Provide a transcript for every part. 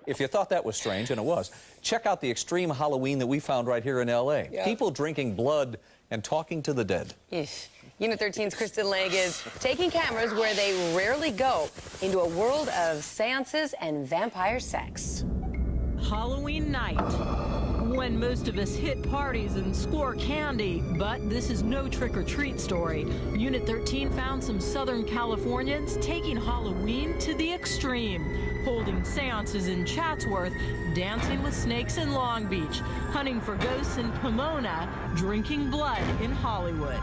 If you thought that was strange, and it was, check out the extreme Halloween that we found right here in L.A. Yep. People drinking blood and talking to the dead. Eesh. Unit 13's Kristin Lang is taking cameras where they rarely go into a world of seances and vampire sex. Halloween night, when most of us hit parties and score candy, but this is no trick-or-treat story. Unit 13 found some Southern Californians taking Halloween to the extreme, holding seances in Chatsworth, dancing with snakes in Long Beach, hunting for ghosts in Pomona, drinking blood in Hollywood.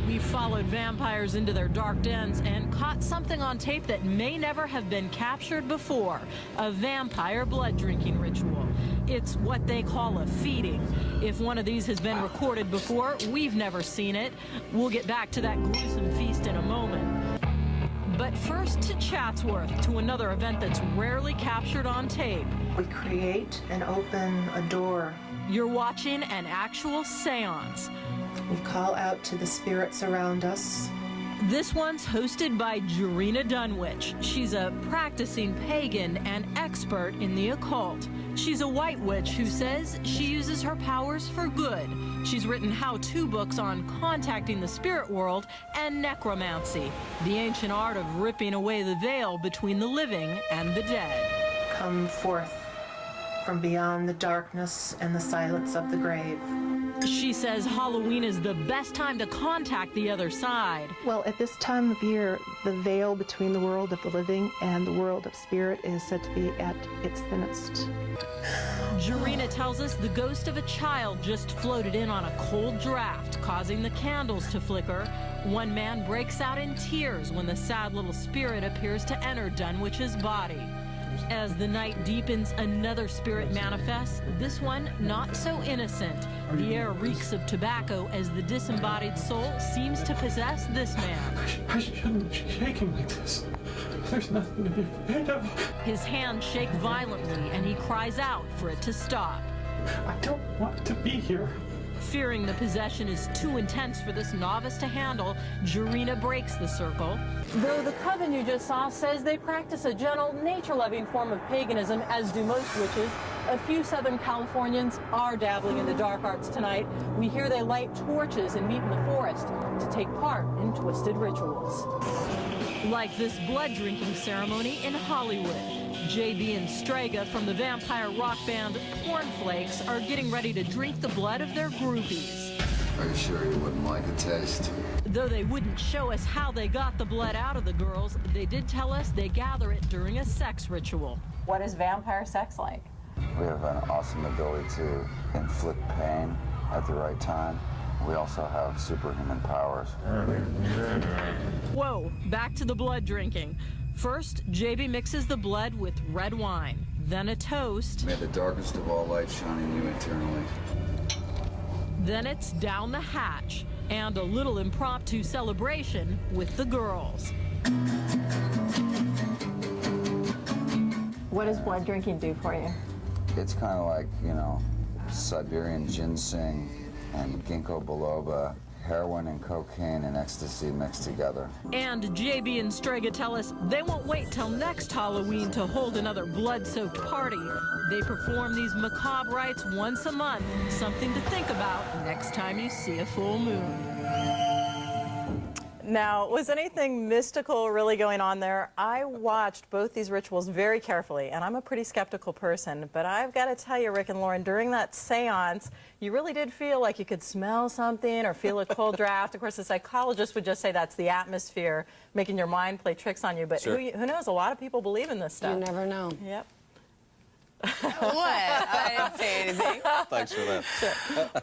We followed vampires into their dark dens and caught something on tape that may never have been captured before, a vampire blood drinking ritual. It's what they call a feeding. If one of these has been recorded before, we've never seen it. We'll get back to that gruesome feast in a moment. But first to Chatsworth, to another event that's rarely captured on tape. We create and open a door. You're watching an actual seance. We call out to the spirits around us. This one's hosted by Jarena Dunwich. She's a practicing pagan and expert in the occult. She's a white witch who says she uses her powers for good. She's written how-to books on contacting the spirit world and necromancy, the ancient art of ripping away the veil between the living and the dead. Come forth from beyond the darkness and the silence of the grave. She says Halloween is the best time to contact the other side. Well, at this time of year, the veil between the world of the living and the world of spirit is said to be at its thinnest. Jarena tells us the ghost of a child just floated in on a cold draft, causing the candles to flicker. One man breaks out in tears when the sad little spirit appears to enter Dunwich's body. As the night deepens, another spirit manifests, this one not so innocent. The air reeks of tobacco as the disembodied soul seems to possess this man. I shouldn't be shaking like this. There's nothing to be afraid of. His hands shake violently and he cries out for it to stop. I don't want to be here. Fearing the possession is too intense for this novice to handle, Jarena breaks the circle. Though the coven you just saw says they practice a gentle, nature-loving form of paganism, as do most witches, a few Southern Californians are dabbling in the dark arts tonight. We hear they light torches and meet in the forest to take part in twisted rituals. Like this blood-drinking ceremony in Hollywood. JB and Strega from the vampire rock band Cornflakes are getting ready to drink the blood of their groupies. Are you sure you wouldn't like a taste? Though they wouldn't show us how they got the blood out of the girls, they did tell us they gather it during a sex ritual. What is vampire sex like? We have an awesome ability to inflict pain at the right time. We also have superhuman powers. Whoa, back to the blood drinking. First, JB mixes the blood with red wine, then a toast. May the darkest of all light shine in you eternally. Then it's down the hatch, and a little impromptu celebration with the girls. What does blood drinking do for you? It's kind of like, you know, Siberian ginseng and ginkgo biloba, heroin and cocaine and ecstasy mixed together. And JB and Strega tell us they won't wait till next Halloween to hold another blood-soaked party. They perform these macabre rites once a month, something to think about next time you see a full moon. Now, was anything mystical really going on there? I watched both these rituals very carefully, and I'm a pretty skeptical person, but I've got to tell you, Rick and Lauren, during that seance, you really did feel like you could smell something or feel a cold draft. Of course, the psychologist would just say that's the atmosphere making your mind play tricks on you, but Sure. who knows? A lot of people believe in this stuff. You never know. Yep. What? I didn't say anything. Thanks for that. Sure.